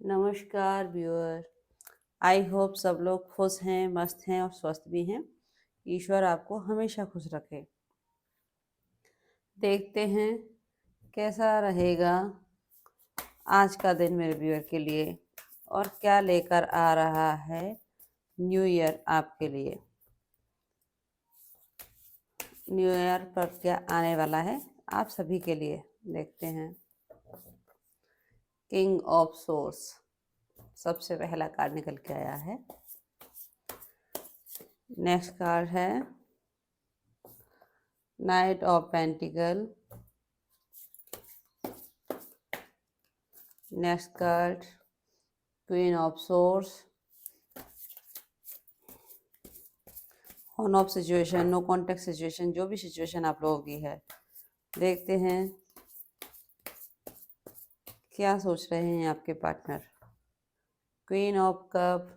नमस्कार viewer. I hope सब लोग खुश हैं, मस्त हैं और स्वस्थ भी हैं। ईश्वर आपको हमेशा खुश रखे। देखते हैं कैसा रहेगा आज का दिन मेरे व्यूअर के लिए और क्या लेकर आ रहा है न्यू ईयर आपके लिए। न्यू ईयर पर क्या आने वाला है आप सभी के लिए, देखते हैं। किंग ऑफ सोर्स सबसे पहला कार्ड निकल के आया है। नेक्स्ट कार्ड है knight of pentacles. Next card queen of swords. On off situation, no contact situation, जो भी सिचुएशन आप लोगों की है, देखते हैं क्या सोच रहे हैं आपके partner. Queen of cup,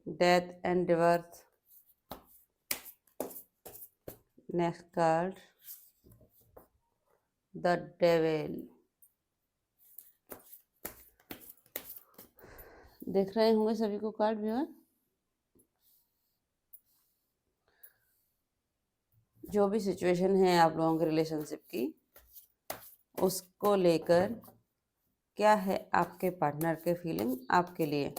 death and divorce. Next card the devil. देख रहे होंगे सभी को कार्ड व्यूअर। जो भी सिचुएशन है आप लोगों के रिलेशनशिप की, उसको लेकर क्या है आपके पार्टनर के फीलिंग आपके लिए,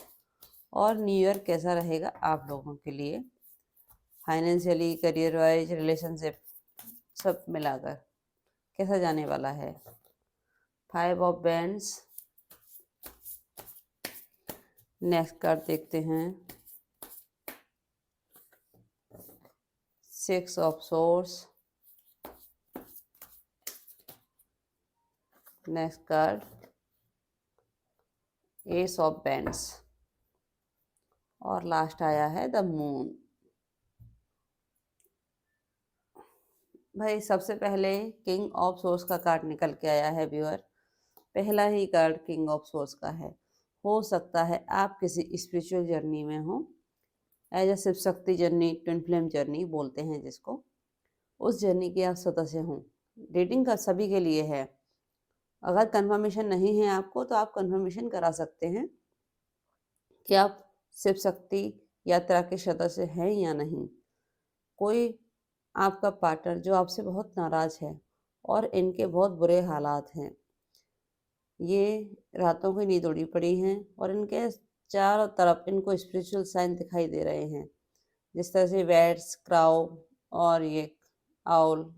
और न्यू ईयर कैसा रहेगा आप लोगों के लिए फाइनेंशियली, करियर वाइज, रिलेशनशिप सब मिलाकर कैसा जाने वाला है। 5 ऑफ बैंड्स। नेक्स्ट कार्ड देखते हैं 6 of source. Next card S of bands और लास्ट आया है द मून। भाई सबसे पहले किंग ऑफ सोर्स का कार्ड निकल के आया है व्यूअर। पहला ही कार्ड किंग ऑफ सोर्स का है। हो सकता है आप किसी स्पिरिचुअल जर्नी में हो, as a Shiv Shakti journey, twin flame journey बोलते हैं जिसको, उस जर्नी के आप सदस्य हों। रीडिंग का सभी के लिए है। अगर कंफर्मेशन नहीं है आपको तो आप कंफर्मेशन करा सकते हैं कि आप शिव शक्ति यात्रा के सदस्य हैं या नहीं। कोई आपका पार्टनर जो आपसे बहुत नाराज है और इनके बहुत बुरे हालात हैं, ये रातों की नींद उड़ी पड़ी हैं और इनके चारों तरफ इनको स्पिरिचुअल साइन दिखाई दे रहे हैं, जिस तरह से बैट्स, क्राउ और ये आउल,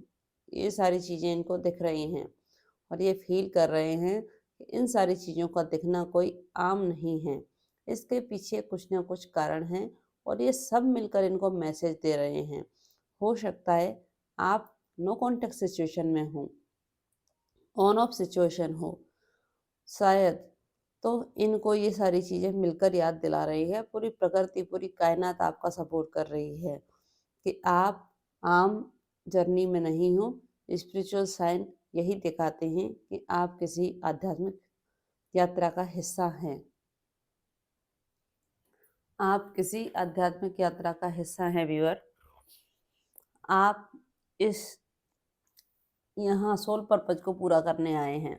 ये सारी चीज़ें इनको दिख रही हैं और ये फील कर रहे हैं कि इन सारी चीज़ों का दिखना कोई आम नहीं है। इसके पीछे कुछ ना कुछ कारण हैं और ये सब मिलकर इनको मैसेज दे रहे हैं। हो सकता है आप नो कॉन्टेक्ट सिचुएशन में हो, ऑन ऑफ सिचुएशन हो शायद, तो इनको ये सारी चीज़ें मिलकर याद दिला रही है। पूरी प्रकृति, पूरी कायनात आपका सपोर्ट कर रही है कि आप आम जर्नी में नहीं हो। स्पिरिचुअल साइन यही दिखाते हैं कि आप किसी आध्यात्मिक यात्रा का हिस्सा हैं। आप किसी आध्यात्मिक यात्रा का हिस्सा हैं व्यूअर। आप इस यहाँ सोल पर्पज को पूरा करने आए हैं।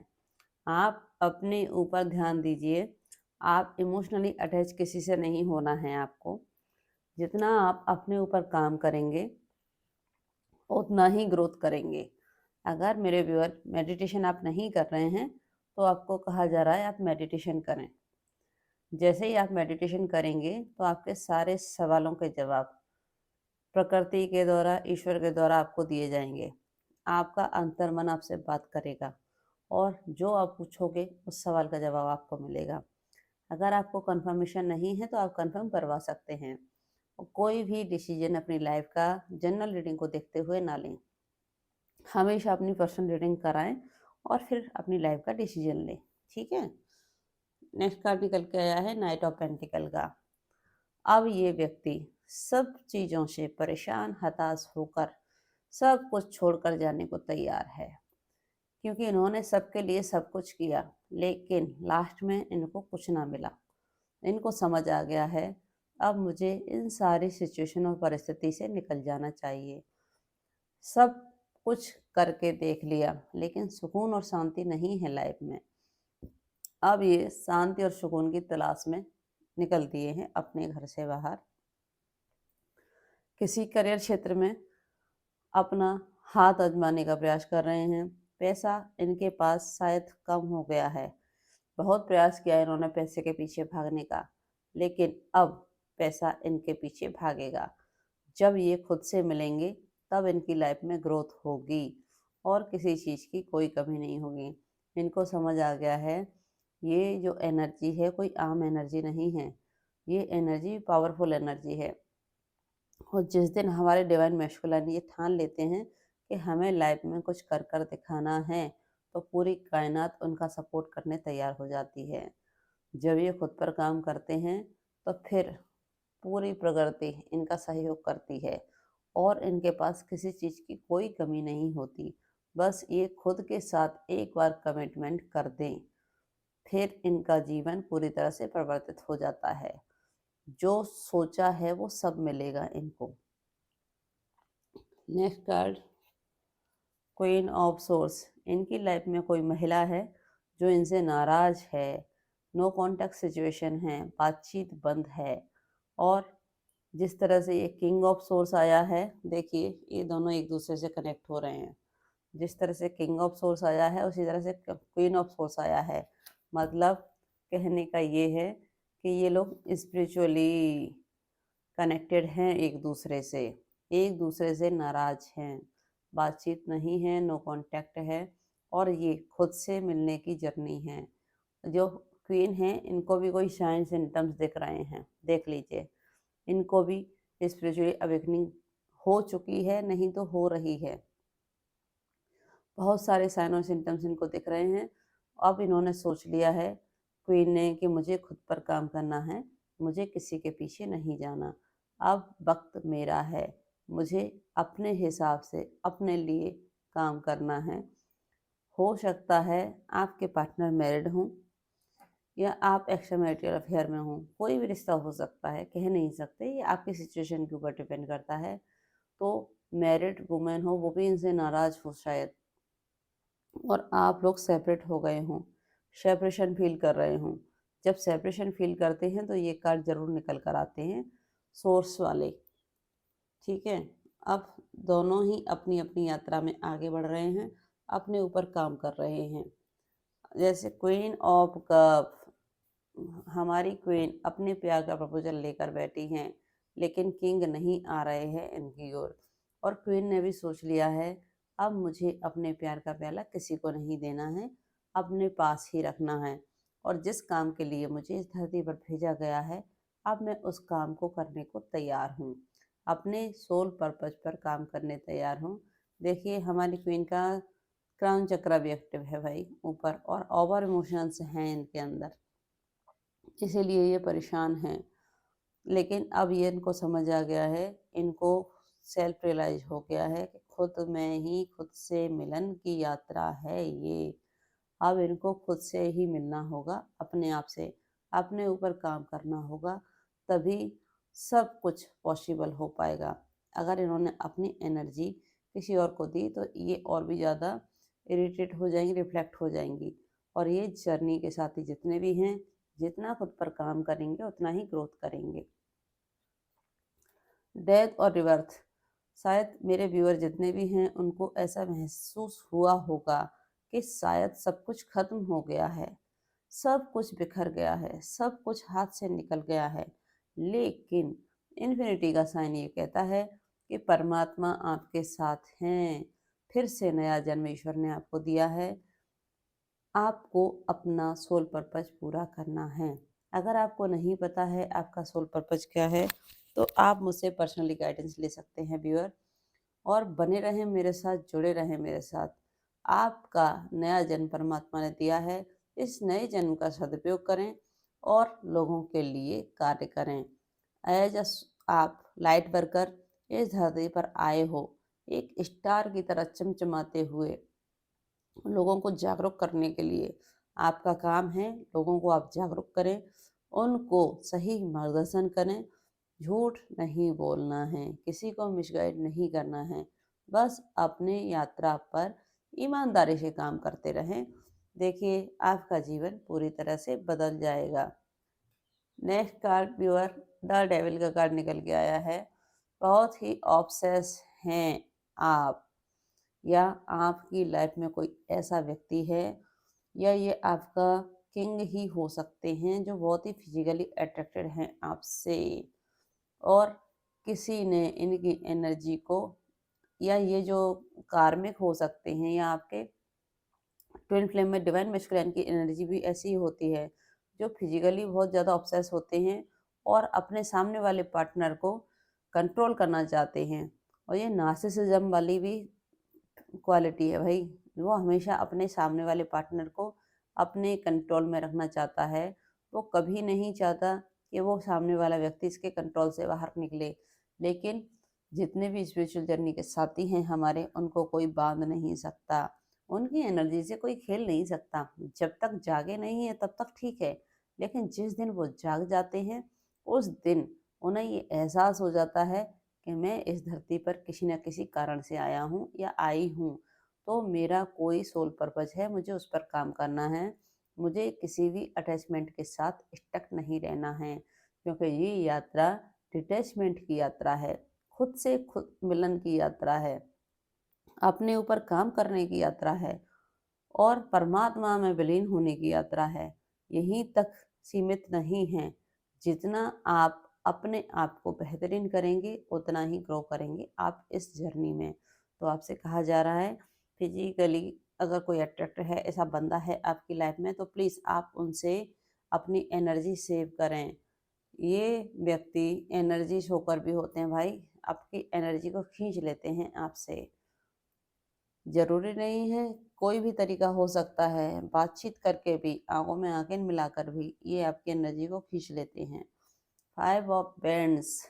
आप अपने ऊपर ध्यान दीजिए। आप इमोशनली अटैच किसी से नहीं होना है आपको। जितना आप अपने ऊपर काम करेंगे उतना ही ग्रोथ करेंगे। अगर मेरे व्यूअर मेडिटेशन आप नहीं कर रहे हैं तो आपको कहा जा रहा है आप मेडिटेशन करें। जैसे ही आप मेडिटेशन करेंगे तो आपके सारे सवालों के जवाब प्रकृति के द्वारा, ईश्वर के द्वारा आपको दिए जाएंगे। आपका अंतर्मन आपसे बात करेगा और जो आप पूछोगे उस सवाल का जवाब आपको मिलेगा। अगर आपको कंफर्मेशन नहीं है तो आप कंफर्म करवा सकते हैं। कोई भी डिसीजन अपनी लाइफ का जनरल रीडिंग को देखते हुए ना लें। हमेशा अपनी पर्सनल रीडिंग कराएं और फिर अपनी लाइफ का डिसीजन लें, ठीक है। नेक्स्ट कार्ड निकल के आया है नाइट ऑफ पेंटिकल का। अब ये व्यक्ति सब चीज़ों से परेशान, हताश होकर सब कुछ छोड़कर जाने को तैयार है, क्योंकि इन्होंने सबके लिए सब कुछ किया लेकिन लास्ट में इनको कुछ ना मिला। इनको समझ आ गया है अब मुझे इन सारी सिचुएशन और परिस्थिति से निकल जाना चाहिए। सब कुछ करके देख लिया, लेकिन सुकून और शांति नहीं है लाइफ में। अब ये शांति और सुकून की तलाश में निकल दिए हैं अपने घर से बाहर। किसी करियर क्षेत्र में अपना हाथ आजमाने का प्रयास कर रहे हैं। पैसा इनके पास शायद कम हो गया है। बहुत प्रयास किया इन्होंने पैसे के पीछे भागने का, लेकिन अब पैसा इनके पीछे भागेगा। जब ये खुद से मिलेंगे तब इनकी लाइफ में ग्रोथ होगी और किसी चीज़ की कोई कमी नहीं होगी। इनको समझ आ गया है ये जो एनर्जी है कोई आम एनर्जी नहीं है, ये एनर्जी पावरफुल एनर्जी है। और जिस दिन हमारे डिवाइन मैस्कुलिन ये ठान लेते हैं कि हमें लाइफ में कुछ कर कर दिखाना है, तो पूरी कायनात उनका सपोर्ट करने तैयार हो जाती है। जब ये खुद पर काम करते हैं तो फिर पूरी प्रकृति इनका सहयोग करती है और इनके पास किसी चीज़ की कोई कमी नहीं होती। बस ये खुद के साथ एक बार कमिटमेंट कर दें, फिर इनका जीवन पूरी तरह से परिवर्तित हो जाता है। जो सोचा है वो सब मिलेगा इनको। Next card, queen of source. इनकी लाइफ में कोई महिला है जो इनसे नाराज है, नो कॉन्टैक्ट सिचुएशन है, बातचीत बंद है। और जिस तरह से ये किंग ऑफ सोर्स आया है, देखिए ये दोनों एक दूसरे से कनेक्ट हो रहे हैं। जिस तरह से किंग ऑफ सोर्स आया है उसी तरह से क्वीन ऑफ सोर्स आया है। मतलब कहने का ये है कि ये लोग स्पिरिचुअली कनेक्टेड हैं एक दूसरे से नाराज हैं, बातचीत नहीं है, नो कांटेक्ट है और ये खुद से मिलने की जर्नी है। जो क्वीन है इनको भी कोई साइन सिम्टम्स दिख रहे हैं, देख लीजिए। इनको भी स्पिरिचुअली अवेकनिंग हो चुकी है, नहीं तो हो रही है। बहुत सारे साइन और सिम्टम्स इनको दिख रहे हैं। अब इन्होंने सोच लिया है क्वीन ने कि मुझे खुद पर काम करना है, मुझे किसी के पीछे नहीं जाना। अब वक्त मेरा है, मुझे अपने हिसाब से अपने लिए काम करना है। हो सकता है आपके पार्टनर मैरिड हों या आप एक्स्ट्रा मैरिटल अफेयर में हों, कोई भी रिश्ता हो सकता है, कह नहीं सकते, ये आपकी सिचुएशन के ऊपर डिपेंड करता है। तो मैरिड वुमेन हो वो भी इनसे नाराज हो शायद, और आप लोग सेपरेट हो गए हों, सेपरेशन फील कर रहे हों। जब सेपरेशन फील करते हैं तो ये कार्ड जरूर निकल कर आते हैं, सोर्स वाले। ठीक है, अब दोनों ही अपनी अपनी यात्रा में आगे बढ़ रहे हैं, अपने ऊपर काम कर रहे हैं। जैसे क्वीन ऑफ कप, हमारी क्वीन अपने प्यार का प्रपोजल लेकर बैठी हैं, लेकिन किंग नहीं आ रहे हैं इनकी ओर। और क्वीन ने भी सोच लिया है अब मुझे अपने प्यार का प्याला किसी को नहीं देना है, अपने पास ही रखना है। और जिस काम के लिए मुझे इस धरती पर भेजा गया है, अब मैं उस काम को करने को तैयार हूँ, अपने सोल पर्पज पर काम करने तैयार हूँ। देखिए हमारी क्वीन का क्राउन चक्र भी एक्टिव है भाई ऊपर, और ओवर इमोशंस हैं इनके अंदर, इसीलिए ये परेशान हैं। लेकिन अब ये इनको समझ आ गया है, इनको सेल्फ रियलाइज हो गया है कि खुद में ही खुद से मिलन की यात्रा है ये। अब इनको खुद से ही मिलना होगा, अपने आप से, अपने ऊपर काम करना होगा, तभी सब कुछ पॉसिबल हो पाएगा। अगर इन्होंने अपनी एनर्जी किसी और को दी तो ये और भी ज़्यादा इरिटेट हो जाएंगी, रिफ्लेक्ट हो जाएंगी। और ये जर्नी के साथी जितने भी हैं, जितना खुद पर काम करेंगे उतना ही ग्रोथ करेंगे। डेथ और रिबर्थ, शायद मेरे व्यूअर जितने भी हैं उनको ऐसा महसूस हुआ होगा कि शायद सब कुछ खत्म हो गया है, सब कुछ बिखर गया है, सब कुछ हाथ से निकल गया है। लेकिन इन्फिनिटी का साइन ये कहता है कि परमात्मा आपके साथ हैं। फिर से नया जन्म ईश्वर ने आपको दिया है, आपको अपना सोल पर्पज पूरा करना है। अगर आपको नहीं पता है आपका सोल पर्पज क्या है, तो आप मुझसे पर्सनली गाइडेंस ले सकते हैं व्यूअर, और बने रहें मेरे साथ, जुड़े रहें मेरे साथ। आपका नया जन्म परमात्मा ने दिया है, इस नए जन्म का सदुपयोग करें और लोगों के लिए कार्य करें। एज आप लाइट वर्कर इस धरती पर आए हो, एक स्टार की तरह चमचमाते हुए लोगों को जागरूक करने के लिए। आपका काम है लोगों को आप जागरूक करें, उनको सही मार्गदर्शन करें। झूठ नहीं बोलना है, किसी को मिसगाइड नहीं करना है, बस अपने यात्रा पर ईमानदारी से काम करते रहें। देखिए आपका जीवन पूरी तरह से बदल जाएगा। Next card viewer, the devil का कार्ड निकल के आया है। बहुत ही ऑब्सेस हैं आप, या आपकी लाइफ में कोई ऐसा व्यक्ति है, या ये आपका किंग ही हो सकते हैं जो बहुत ही फिजिकली अट्रैक्टेड हैं आपसे, और किसी ने इनकी एनर्जी को, या ये जो कार्मिक हो सकते हैं, या आपके ट्विन फ्लेम में डिवाइन मैस्कुलिन की एनर्जी भी ऐसी ही होती है जो फिजिकली बहुत ज़्यादा ऑब्सेस होते हैं और अपने सामने वाले पार्टनर को कंट्रोल करना चाहते हैं। और ये नार्सिसिज्म वाली भी क्वालिटी है भाई। वो हमेशा अपने सामने वाले पार्टनर को अपने कंट्रोल में रखना चाहता है। वो कभी नहीं चाहता कि वो सामने वाला व्यक्ति इसके कंट्रोल से बाहर निकले। लेकिन जितने भी स्पिरिचुअल जर्नी के साथी हैं हमारे, उनको कोई बांध नहीं सकता, उनकी एनर्जी से कोई खेल नहीं सकता। जब तक जागे नहीं है तब तक ठीक है, लेकिन जिस दिन वो जाग जाते हैं उस दिन उन्हें ये एहसास हो जाता है कि मैं इस धरती पर किसी न किसी कारण से आया हूँ या आई हूँ, तो मेरा कोई सोल पर्पज है, मुझे उस पर काम करना है। मुझे किसी भी अटैचमेंट के साथ स्टक नहीं रहना है, क्योंकि ये यात्रा डिटैचमेंट की यात्रा है, खुद से खुद मिलन की यात्रा है, अपने ऊपर काम करने की यात्रा है, और परमात्मा में विलीन होने की यात्रा है। यहीं तक सीमित नहीं है। जितना आप अपने आप को बेहतरीन करेंगे उतना ही ग्रो करेंगे आप इस जर्नी में। तो आपसे कहा जा रहा है, फिजिकली अगर कोई अट्रैक्टर है, ऐसा बंदा है आपकी लाइफ में, तो प्लीज़ आप उनसे अपनी एनर्जी सेव करें। ये व्यक्ति एनर्जी शोकर भी होते हैं भाई, आपकी एनर्जी को खींच लेते हैं आपसे। ज़रूरी नहीं है, कोई भी तरीका हो सकता है, बातचीत करके भी, आँखों में आँखें मिलाकर भी ये आपकी एनर्जी को खींच लेते हैं। 5 ऑफ पेंट्स,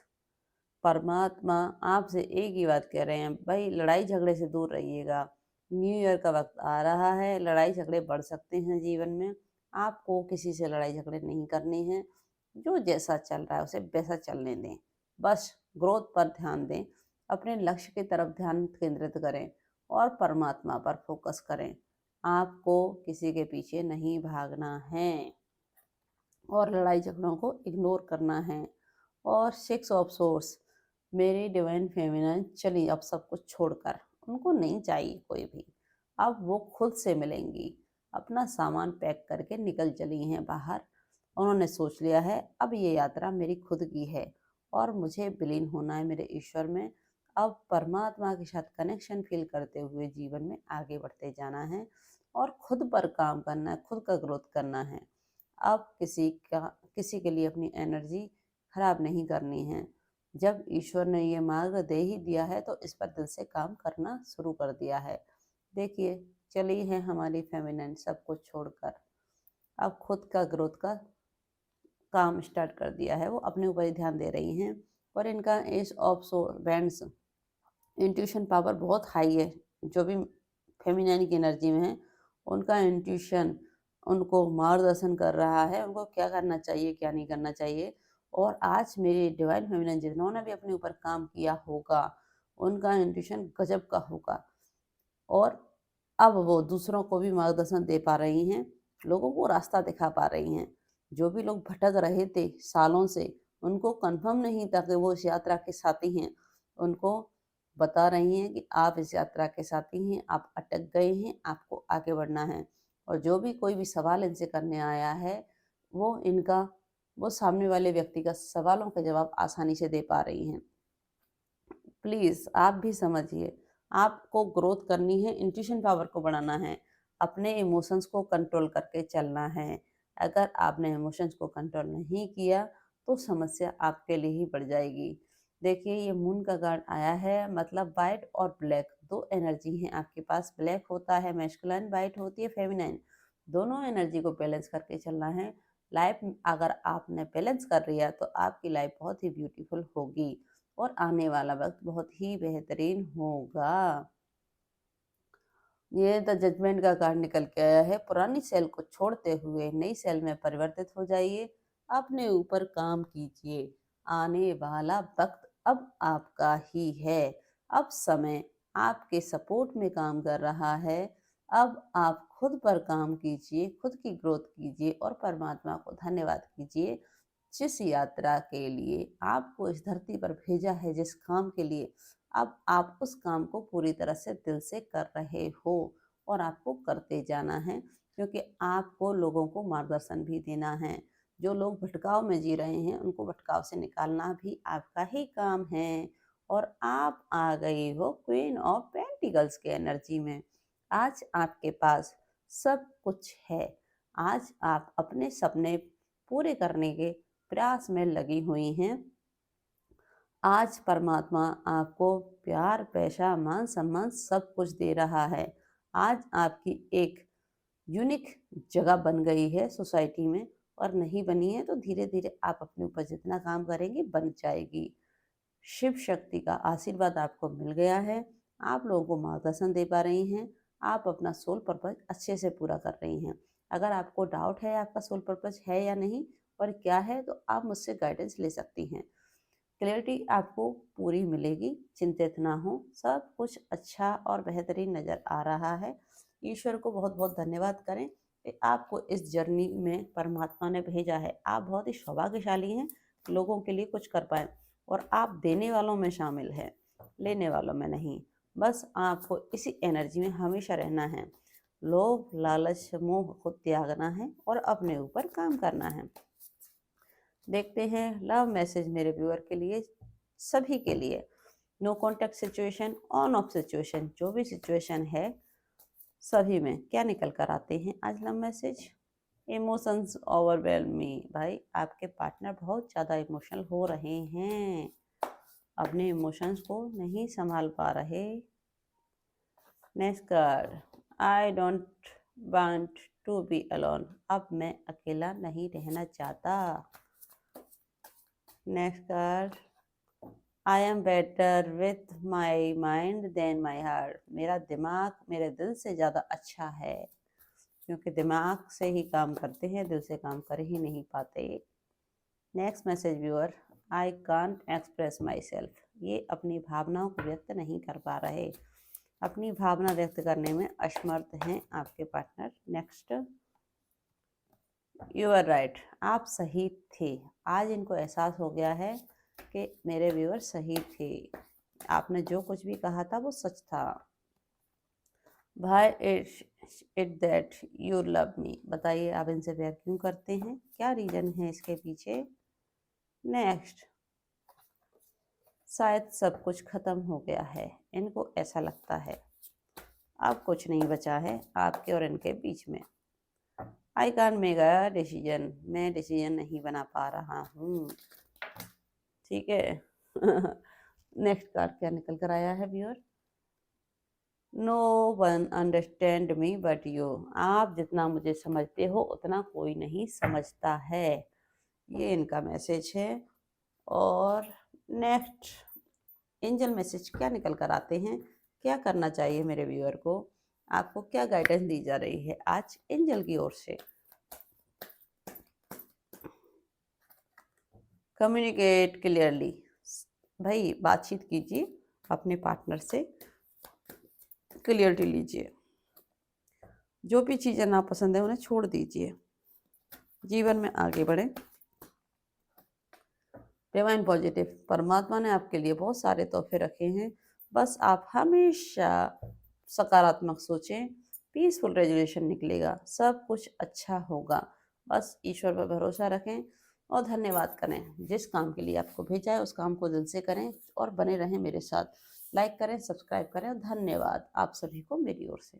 परमात्मा आपसे एक ही बात कह रहे हैं, भाई लड़ाई झगड़े से दूर रहिएगा। न्यू ईयर का वक्त आ रहा है, लड़ाई झगड़े बढ़ सकते हैं जीवन में, आपको किसी से लड़ाई झगड़े नहीं करने हैं। जो जैसा चल रहा है उसे वैसा चलने दें, बस ग्रोथ पर ध्यान दें, अपने लक्ष्य की तरफ ध्यान केंद्रित करें और परमात्मा पर फोकस करें। आपको किसी के पीछे नहीं भागना है और लड़ाई झगड़ों को इग्नोर करना है। और 6 ऑफ सोर्स, मेरी डिवाइन फेमिनिन चली अब सब कुछ छोड़कर, उनको नहीं चाहिए कोई भी, अब वो खुद से मिलेंगी। अपना सामान पैक करके निकल चली हैं बाहर। उन्होंने सोच लिया है अब ये यात्रा मेरी खुद की है और मुझे विलीन होना है मेरे ईश्वर में। अब परमात्मा के साथ कनेक्शन फील करते हुए जीवन में आगे बढ़ते जाना है और खुद पर काम करना है, खुद का ग्रोथ करना है। अब किसी के लिए अपनी एनर्जी खराब नहीं करनी है। जब ईश्वर ने ये मार्ग दे ही दिया है तो इस पर दिल से काम करना शुरू कर दिया है। देखिए चली है हमारी फेमिनिन सब कुछ छोड़कर, अब खुद का ग्रोथ का काम स्टार्ट कर दिया है, वो अपने ऊपर ही ध्यान दे रही हैं। और इनका ace of wands, intuition power बहुत हाई है। जो भी फेमिनिन की एनर्जी में है उनका इंट्यूशन उनको मार्गदर्शन कर रहा है, उनको क्या करना चाहिए क्या नहीं करना चाहिए। और आज मेरी डिवाइन फेमिनिन जिन्होंने भी अपने ऊपर काम किया होगा उनका इंट्यूशन गजब का होगा, और अब वो दूसरों को भी मार्गदर्शन दे पा रही हैं, लोगों को रास्ता दिखा पा रही हैं। जो भी लोग भटक रहे थे सालों से, उनको कंफर्म नहीं था कि वो इस यात्रा के साथी हैं, उनको बता रही हैं कि आप इस यात्रा के साथी हैं, आप अटक गए हैं, आपको आगे बढ़ना है। और जो भी कोई भी सवाल इनसे करने आया है, वो सामने वाले व्यक्ति का सवालों का जवाब आसानी से दे पा रही हैं। प्लीज़ आप भी समझिए, आपको ग्रोथ करनी है, इंट्यूशन पावर को बढ़ाना है, अपने इमोशंस को कंट्रोल करके चलना है। अगर आपने इमोशंस को कंट्रोल नहीं किया तो समस्या आपके लिए ही बढ़ जाएगी। देखिए ये मून का कार्ड आया है, मतलब वाइट और ब्लैक दो एनर्जी हैं आपके पास। ब्लैक होता है मैस्कुलाइन, वाइट होती है फेमिनाइन। दोनों एनर्जी को बैलेंस करके चलना है। लाइफ अगर आपने बैलेंस कर लिया तो आपकी लाइफ बहुत ही ब्यूटीफुल होगी और आने वाला वक्त बहुत ही बेहतरीन होगा। ये द जजमेंट का कार्ड निकल के आया है। पुरानी सेल को छोड़ते हुए नई सेल में परिवर्तित हो जाइए, अपने ऊपर काम कीजिए। आने वाला वक्त अब आपका ही है। अब समय आपके सपोर्ट में काम कर रहा है। अब आप खुद पर काम कीजिए, खुद की ग्रोथ कीजिए और परमात्मा को धन्यवाद कीजिए, जिस यात्रा के लिए आपको इस धरती पर भेजा है, जिस काम के लिए, अब आप उस काम को पूरी तरह से दिल से कर रहे हो और आपको करते जाना है, क्योंकि आपको लोगों को मार्गदर्शन भी देना है। जो लोग भटकाव में जी रहे हैं, उनको भटकाव से निकालना भी आपका ही काम है। और आप आ गई हो क्वीन ऑफ पेंटिकल्स के एनर्जी में। आज आपके पास सब कुछ है। आज आप अपने सपने पूरे करने के प्रयास में लगी हुई हैं। आज परमात्मा आपको प्यार, पैसा, मान सम्मान सब कुछ दे रहा है। आज आपकी एक यूनिक जगह बन गई है सोसाइटी में, और नहीं बनी है तो धीरे धीरे आप अपने ऊपर जितना काम करेंगे बन जाएगी। शिव शक्ति का आशीर्वाद आपको मिल गया है। आप लोगों को मार्गदर्शन दे पा रही हैं। आप अपना सोल पर्पज अच्छे से पूरा कर रही हैं। अगर आपको डाउट है आपका सोल पर्पज है या नहीं और क्या है, तो आप मुझसे गाइडेंस ले सकती हैं। क्लैरिटी आपको पूरी मिलेगी, चिंतित ना हो, सब कुछ अच्छा और बेहतरीन नज़र आ रहा है। ईश्वर को बहुत बहुत धन्यवाद करें कि आपको इस जर्नी में परमात्मा ने भेजा है। आप बहुत ही सौभाग्यशाली हैं, लोगों के लिए कुछ कर पाए, और आप देने वालों में शामिल हैं, लेने वालों में नहीं। बस आपको इसी एनर्जी में हमेशा रहना है। लोभ, लालच, मोह को त्यागना है और अपने ऊपर काम करना है। देखते हैं लव मैसेज मेरे व्यूअर के लिए, सभी के लिए। No contact situation, on off situation, जो भी सिचुएशन है सभी में क्या निकल कर आते हैं आज लव मैसेज। इमोशंस ओवरवेलम मी। भाई आपके पार्टनर बहुत ज़्यादा इमोशनल हो रहे हैं, अपने इमोशंस को नहीं संभाल पा रहे। Next card, I don't want to be alone. अब मैं अकेला नहीं रहना चाहता। Next card, I am better with my mind than my heart. मेरा दिमाग मेरे दिल से ज़्यादा अच्छा है, क्योंकि दिमाग से ही काम करते हैं, दिल से काम कर ही नहीं पाते। Next message viewer, I can't express my self. ये अपनी भावनाओं को व्यक्त नहीं कर पा रहे, अपनी भावना व्यक्त करने में असमर्थ हैं आपके partner. Next, you are right, आप सही थे। आज इनको एहसास हो गया है कि मेरे व्यूअर सही थे, आपने जो कुछ भी कहा था वो सच था। भाई it that you love me. बताइए आप इनसे प्यार क्यों करते हैं, क्या रीजन है इसके पीछे। नेक्स्ट, शायद सब कुछ खत्म हो गया है, इनको ऐसा लगता है। अब कुछ नहीं बचा है आपके और इनके बीच में। I can't make a decision. मैं डिसीजन नहीं बना पा रहा हूँ। ठीक है। नेक्स्ट कार्ड क्या निकल कर आया है viewer, no one understand me but you. आप जितना मुझे समझते हो उतना कोई नहीं समझता है, ये इनका मैसेज है। और नेक्स्ट, एंजल मैसेज क्या निकल कर आते हैं, क्या करना चाहिए मेरे व्यूअर को, आपको क्या गाइडेंस दी जा रही है आज एंजल की ओर से। Communicate clearly. भाई बातचीत कीजिए अपने पार्टनर से, क्लियरिटी लीजिए, जो भी चीज़ें नापसंद है उन्हें छोड़ दीजिए, जीवन में आगे बढ़ें। डिवाइन पॉजिटिव, परमात्मा ने आपके लिए बहुत सारे तोहफे रखे हैं, बस आप हमेशा सकारात्मक सोचें, पीसफुल रेजोल्यूशन निकलेगा, सब कुछ अच्छा होगा। बस ईश्वर पर भरोसा रखें और धन्यवाद करें। जिस काम के लिए आपको भेजा है उस काम को दिल से करें और बने रहें मेरे साथ। लाइक करें, सब्सक्राइब करें और धन्यवाद आप सभी को मेरी ओर से।